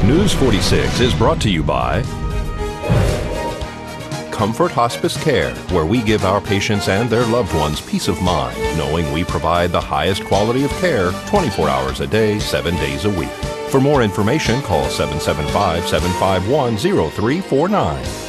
News 46 is brought to you by Comfort Hospice Care, where we give our patients and their loved ones peace of mind, knowing we provide the highest quality of care 24 hours a day, 7 days a week. For more information, call 775-751-0349.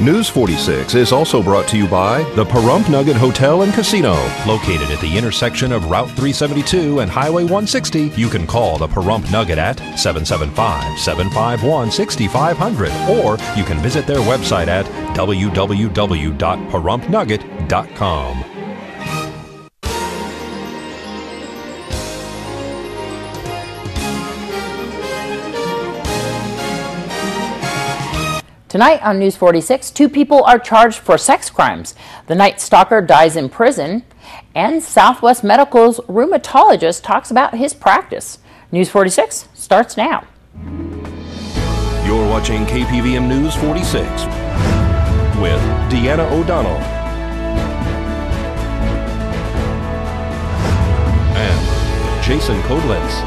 News 46 is also brought to you by the Pahrump Nugget Hotel and Casino. Located at the intersection of Route 372 and Highway 160, you can call the Pahrump Nugget at 775-751-6500, or you can visit their website at www.parumpnugget.com. Tonight on News 46, 2 people are charged for sex crimes. The Night Stalker dies in prison, and Southwest Medical's rheumatologist talks about his practice. News 46 starts now. You're watching KPVM News 46 with Deanna O'Donnell and Jason Koblenz.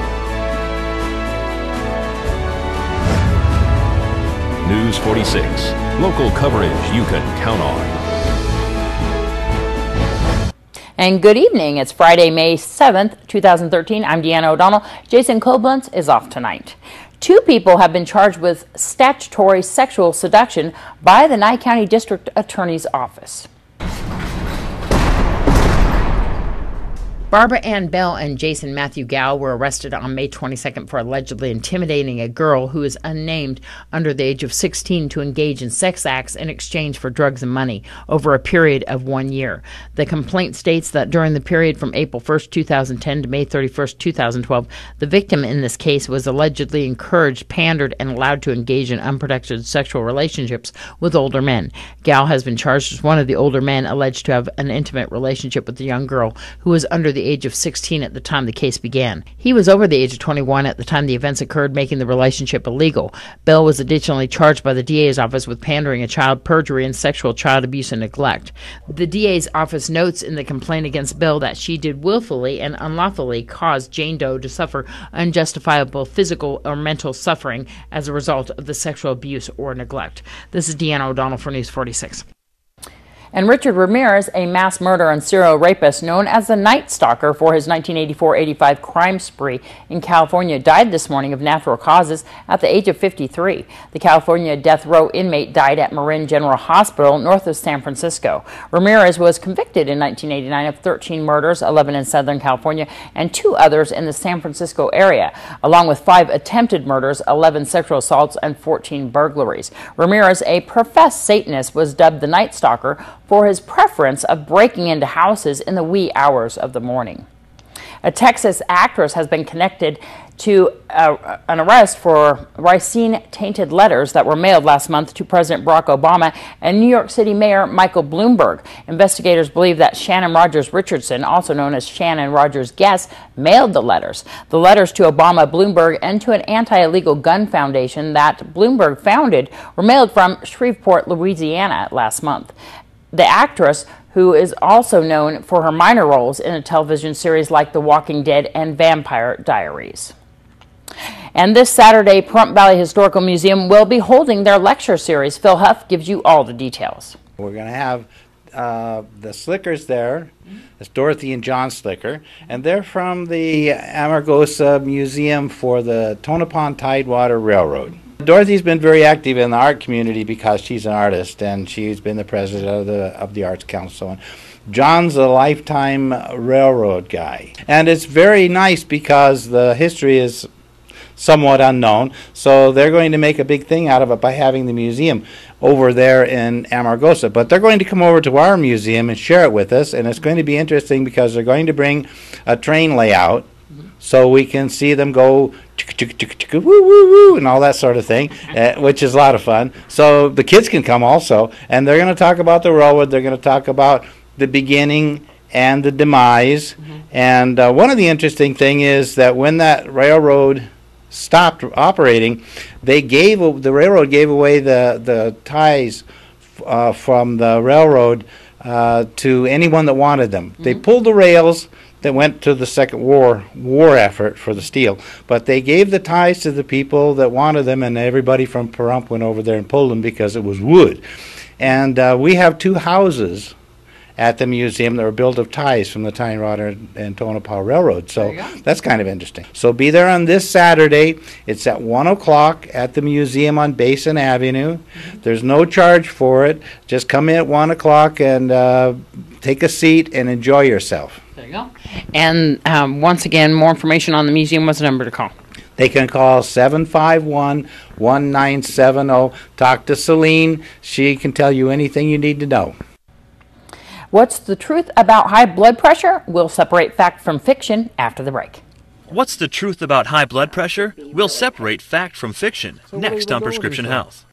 News 46, local coverage you can count on. And good evening. It's Friday, May 7th, 2013. I'm Deanna O'Donnell. Jason Koblenz is off tonight. 2 people have been charged with statutory sexual seduction by the Nye County District Attorney's Office. Barbara Ann Bell and Jason Matthew Gow were arrested on May 22nd for allegedly intimidating a girl who is unnamed under the age of 16 to engage in sex acts in exchange for drugs and money over a period of 1 year. The complaint states that during the period from April 1st, 2010 to May 31st, 2012, the victim in this case was allegedly encouraged, pandered, and allowed to engage in unprotected sexual relationships with older men. Gow has been charged as one of the older men alleged to have an intimate relationship with the young girl who was under the age of 16 at the time the case began. He was over the age of 21 at the time the events occurred, making the relationship illegal. Bell was additionally charged by the DA's office with pandering a child, perjury, and sexual child abuse and neglect. The DA's office notes in the complaint against Bell that she did willfully and unlawfully cause Jane Doe to suffer unjustifiable physical or mental suffering as a result of the sexual abuse or neglect. This is Deanna O'Donnell for News 46. And Richard Ramirez, a mass murderer and serial rapist known as the Night Stalker for his 1984-85 crime spree in California, died this morning of natural causes at the age of 53. The California death row inmate died at Marin General Hospital north of San Francisco. Ramirez was convicted in 1989 of 13 murders, 11 in Southern California, and 2 others in the San Francisco area, along with 5 attempted murders, 11 sexual assaults, and 14 burglaries. Ramirez, a professed Satanist, was dubbed the Night Stalker for his preference of breaking into houses in the wee hours of the morning. A Texas actress has been connected to an arrest for ricin-tainted letters that were mailed last month to President Barack Obama and New York City Mayor Michael Bloomberg. Investigators believe that Shannon Rogers Richardson, also known as Shannon Rogers Guess, mailed the letters. The letters to Obama, Bloomberg, and to an anti-illegal gun foundation that Bloomberg founded were mailed from Shreveport, Louisiana last month. The actress, who is also known for her minor roles in a television series like The Walking Dead and Vampire Diaries. And this Saturday, Pahrump Valley Historical Museum will be holding their lecture series. Phil Huff gives you all the details. We're going to have the Slickers there. It's Dorothy and John Slicker, and they're from the Amargosa Museum for the Tonopah Tidewater Railroad. Dorothy's been very active in the art community because she's an artist, and she's been the president of the Arts Council. And John's a lifetime railroad guy, and it's very nice because the history is somewhat unknown, so they're going to make a big thing out of it by having the museum over there in Amargosa. But they're going to come over to our museum and share it with us, and it's going to be interesting because they're going to bring a train layout so we can see them go woo woo woo and all that sort of thing, which is a lot of fun. So the kids can come also, and they're going to talk about the railroad. They're going to talk about the beginning and the demise. And one of the interesting thing is that when that railroad stopped operating, the railroad gave away the ties from the railroad to anyone that wanted them. They pulled the rails, that went to the second war effort for the steel. But they gave the ties to the people that wanted them, and everybody from Pahrump went over there and pulled them because it was wood. And we have 2 houses at the museum that were built of ties from the Tyne Rod and Tonopah Railroad. So that's kind of interesting. So be there on this Saturday. It's at 1 o'clock at the museum on Basin Avenue. There's no charge for it. Just come in at 1 o'clock and take a seat and enjoy yourself. There you go. And once again, more information on the museum. What's the number to call? They can call 751-1970. Talk to Celine. She can tell you anything you need to know. What's the truth about high blood pressure? We'll separate fact from fiction after the break. What's the truth about high blood pressure? We'll separate fact from fiction next on Prescription Health.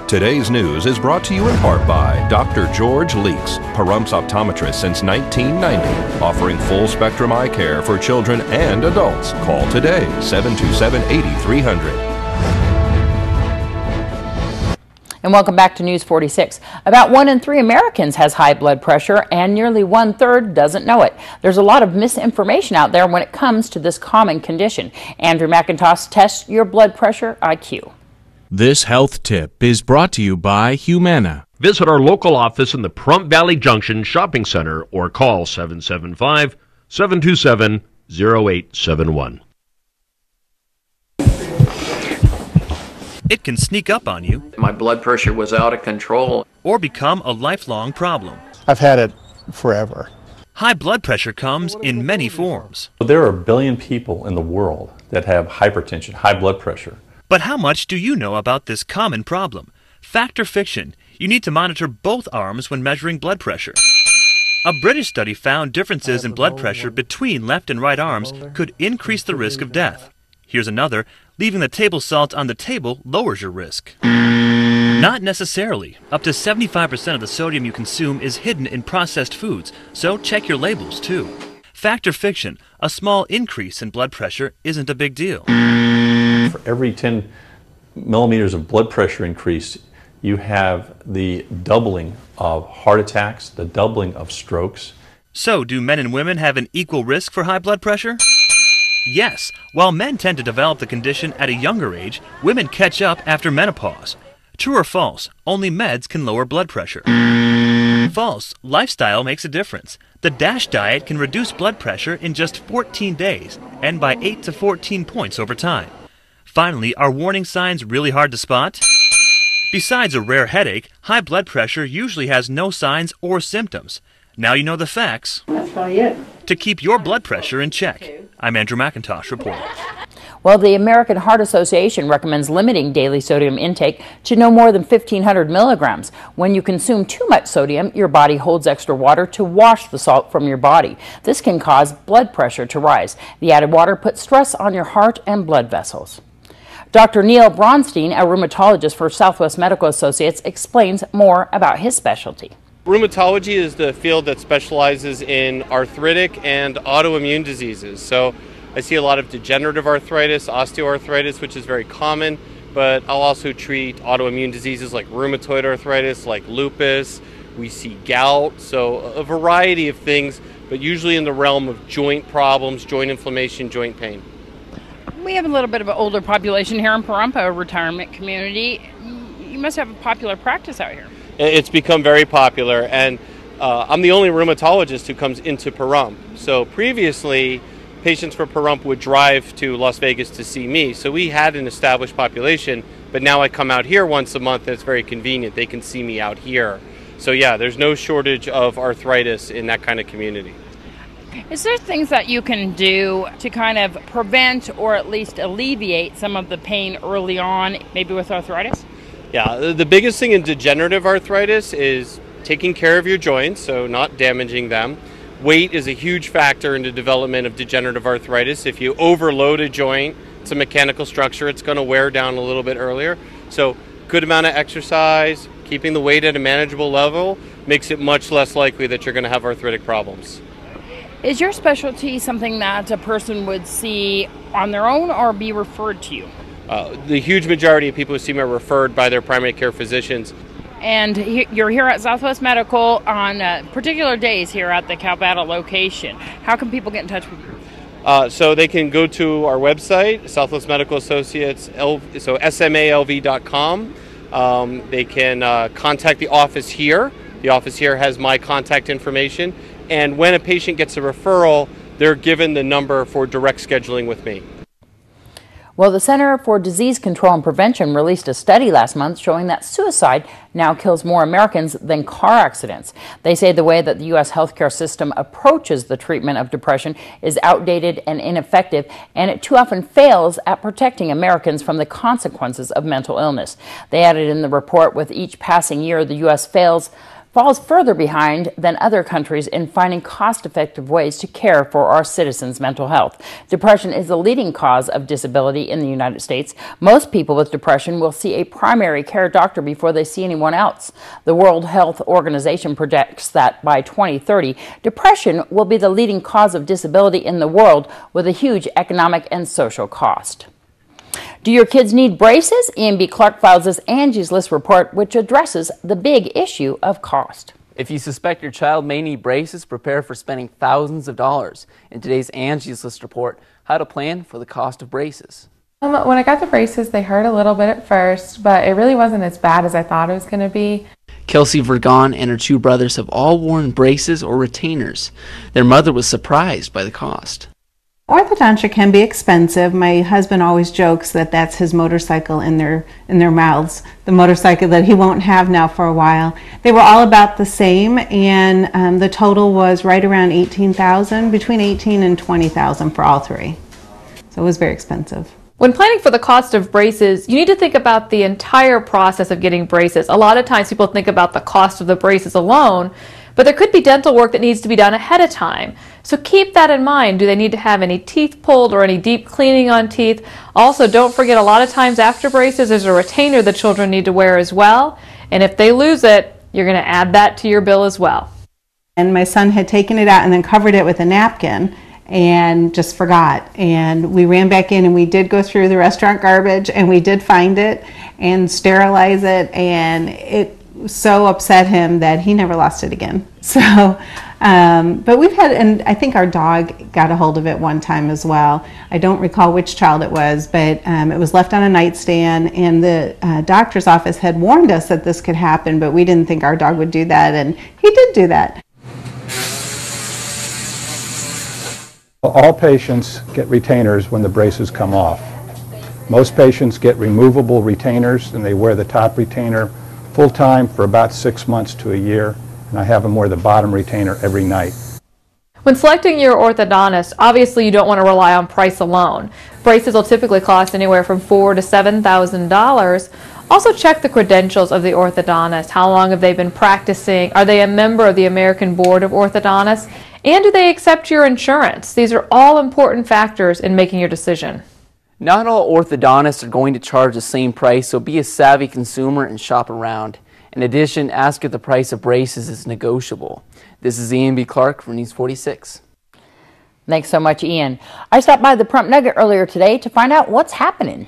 Today's news is brought to you in part by Dr. George Leeks, Pahrumps optometrist since 1990, offering full-spectrum eye care for children and adults. Call today, 727-8300. And welcome back to News 46. About 1 in 3 Americans has high blood pressure, and nearly 1/3 doesn't know it. There's a lot of misinformation out there when it comes to this common condition. Andrew McIntosh tests your blood pressure IQ. This health tip is brought to you by Humana. Visit our local office in the Pahrump Valley Junction Shopping Center or call 775-727-0871. It can sneak up on you. My blood pressure was out of control. Or become a lifelong problem. I've had it forever. High blood pressure comes in many forms. There are 1 billion people in the world that have hypertension, high blood pressure. But how much do you know about this common problem? Fact or fiction? You need to monitor both arms when measuring blood pressure. A British study found differences in blood pressure between left and right arms could increase the risk of death. Here's another. Leaving the table salt on the table lowers your risk. Not necessarily. Up to 75% of the sodium you consume is hidden in processed foods, so check your labels too. Fact or fiction? A small increase in blood pressure isn't a big deal. For every 10 millimeters of blood pressure increase, you have the doubling of heart attacks, the doubling of strokes. So, do men and women have an equal risk for high blood pressure? Yes. While men tend to develop the condition at a younger age, women catch up after menopause. True or false? Only meds can lower blood pressure. False. Lifestyle makes a difference. The DASH diet can reduce blood pressure in just 14 days and by 8 to 14 points over time. Finally, are warning signs really hard to spot? Besides a rare headache, high blood pressure usually has no signs or symptoms. Now you know the facts. That's probably it. To keep your blood pressure in check. I'm Andrew McIntosh reporting. Well, the American Heart Association recommends limiting daily sodium intake to no more than 1,500 milligrams. When you consume too much sodium, your body holds extra water to wash the salt from your body. This can cause blood pressure to rise. The added water puts stress on your heart and blood vessels. Dr. Neil Bronstein, a rheumatologist for Southwest Medical Associates, explains more about his specialty. Rheumatology is the field that specializes in arthritic and autoimmune diseases. So I see a lot of degenerative arthritis, osteoarthritis, which is very common, but I'll also treat autoimmune diseases like rheumatoid arthritis, like lupus. We see gout, so a variety of things, but usually in the realm of joint problems, joint inflammation, joint pain. We have a little bit of an older population here in Pahrump, a retirement community. You must have a popular practice out here. It's become very popular, and I'm the only rheumatologist who comes into Pahrump. So previously, patients for Pahrump would drive to Las Vegas to see me. So we had an established population, but now I come out here once a month and it's very convenient. They can see me out here. So yeah, there's no shortage of arthritis in that kind of community. Is there things that you can do to kind of prevent or at least alleviate some of the pain early on, maybe with arthritis? Yeah, the biggest thing in degenerative arthritis is taking care of your joints, so not damaging them. Weight is a huge factor in the development of degenerative arthritis. If you overload a joint, it's a mechanical structure, it's going to wear down a little bit earlier. So good amount of exercise, keeping the weight at a manageable level makes it much less likely that you're going to have arthritic problems. Is your specialty something that a person would see on their own or be referred to you? The huge majority of people who see me are referred by their primary care physicians. And you're here at Southwest Medical on particular days here at the Calvada location. How can people get in touch with you? So they can go to our website, Southwest Medical Associates, so SMALV.com. They can contact the office here. The office here has my contact information. And when a patient gets a referral, they're given the number for direct scheduling with me. Well, the Center for Disease Control and Prevention released a study last month showing that suicide now kills more Americans than car accidents. They say the way that the U.S. healthcare system approaches the treatment of depression is outdated and ineffective, and it too often fails at protecting Americans from the consequences of mental illness. They added in the report, with each passing year, the U.S. falls further behind than other countries in finding cost-effective ways to care for our citizens' mental health. Depression is the leading cause of disability in the United States. Most people with depression will see a primary care doctor before they see anyone else. The World Health Organization projects that by 2030, depression will be the leading cause of disability in the world, with a huge economic and social cost. Do your kids need braces? Ian B. Clark files this Angie's List report, which addresses the big issue of cost. If you suspect your child may need braces, prepare for spending thousands of dollars. In today's Angie's List report, how to plan for the cost of braces. When I got the braces, they hurt a little bit at first, but it really wasn't as bad as I thought it was going to be. Kelsey Vergon and her two brothers have all worn braces or retainers. Their mother was surprised by the cost. Orthodontia can be expensive. My husband always jokes that that's his motorcycle in their mouths, the motorcycle that he won't have now for a while. They were all about the same, and the total was right around $18,000, between $18,000 and $20,000 for all three. So it was very expensive. When planning for the cost of braces, you need to think about the entire process of getting braces. A lot of times people think about the cost of the braces alone, but there could be dental work that needs to be done ahead of time. So keep that in mind. Do they need to have any teeth pulled or any deep cleaning on teeth? Also, don't forget, a lot of times after braces, there's a retainer the children need to wear as well. And if they lose it, you're going to add that to your bill as well. And my son had taken it out and then covered it with a napkin and just forgot. And we ran back in and we did go through the restaurant garbage and we did find it and sterilize it, and it so upset him that he never lost it again. So, but we've had, and I think our dog got a hold of it one time as well. I don't recall which child it was, but it was left on a nightstand, and the doctor's office had warned us that this could happen, but we didn't think our dog would do that, and he did do that. All patients get retainers when the braces come off. Most patients get removable retainers, and they wear the top retainer full-time for about 6 months to a year, and I have them wear the bottom retainer every night. When selecting your orthodontist, obviously you don't want to rely on price alone. Braces will typically cost anywhere from $4,000 to $7,000. Also check the credentials of the orthodontist. How long have they been practicing? Are they a member of the American Board of Orthodontists? And do they accept your insurance? These are all important factors in making your decision. Not all orthodontists are going to charge the same price, so be a savvy consumer and shop around. In addition, ask if the price of braces is negotiable. This is Ian B. Clark for News 46. Thanks so much, Ian. I stopped by the Prump Nugget earlier today to find out what's happening.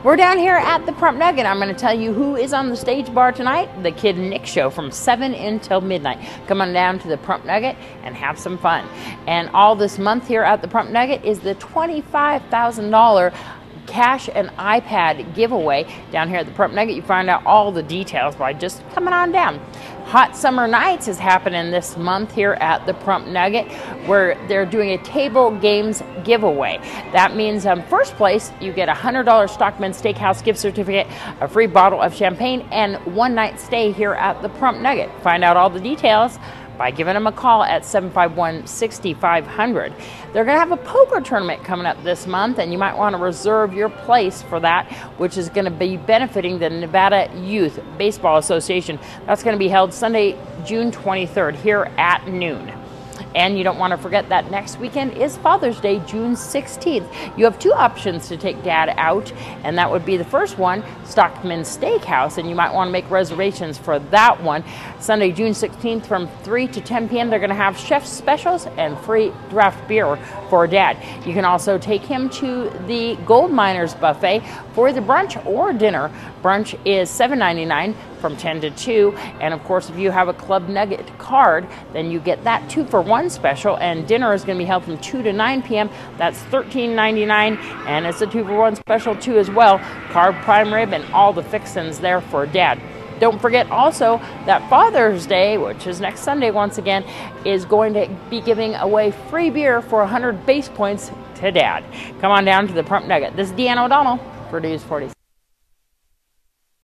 We're down here at the Prump Nugget. I'm going to tell you who is on the stage bar tonight. The Kid Nick Show from 7 until midnight. Come on down to the Prump Nugget and have some fun. And all this month here at the Prump Nugget is the $25,000 cash and iPad giveaway. Down here at the Prump Nugget, you find out all the details by just coming on down. Hot Summer Nights is happening this month here at the Prump Nugget, where they're doing a table games giveaway. That means first place, you get a $100 Stockman Steakhouse gift certificate, a free bottle of champagne, and one night stay here at the Prump Nugget. Find out all the details by giving them a call at 751-6500. They're going to have a poker tournament coming up this month, and you might want to reserve your place for that, which is going to be benefiting the Nevada Youth Baseball Association. That's going to be held Sunday, June 23rd here at noon. And you don't want to forget that next weekend is Father's Day, June 16th. You have two options to take Dad out, and that would be the first one, Stockman Steakhouse, and you might want to make reservations for that one. Sunday, June 16th from 3 to 10 p.m. they're going to have chef specials and free draft beer for Dad. You can also take him to the Gold Miners Buffet for the brunch or dinner. Brunch is $7.99 from 10 to 2, and of course if you have a Club Nugget card, then you get that 2-for-1 special, and dinner is going to be held from 2 to 9 p.m. That's $13.99, and it's a 2-for-1 special too as well. Carb, prime rib, and all the fixins there for Dad. Don't forget also that Father's Day, which is next Sunday once again, is going to be giving away free beer for 100 base points to Dad. Come on down to the Prump Nugget. This is Deanna O'Donnell for News 46.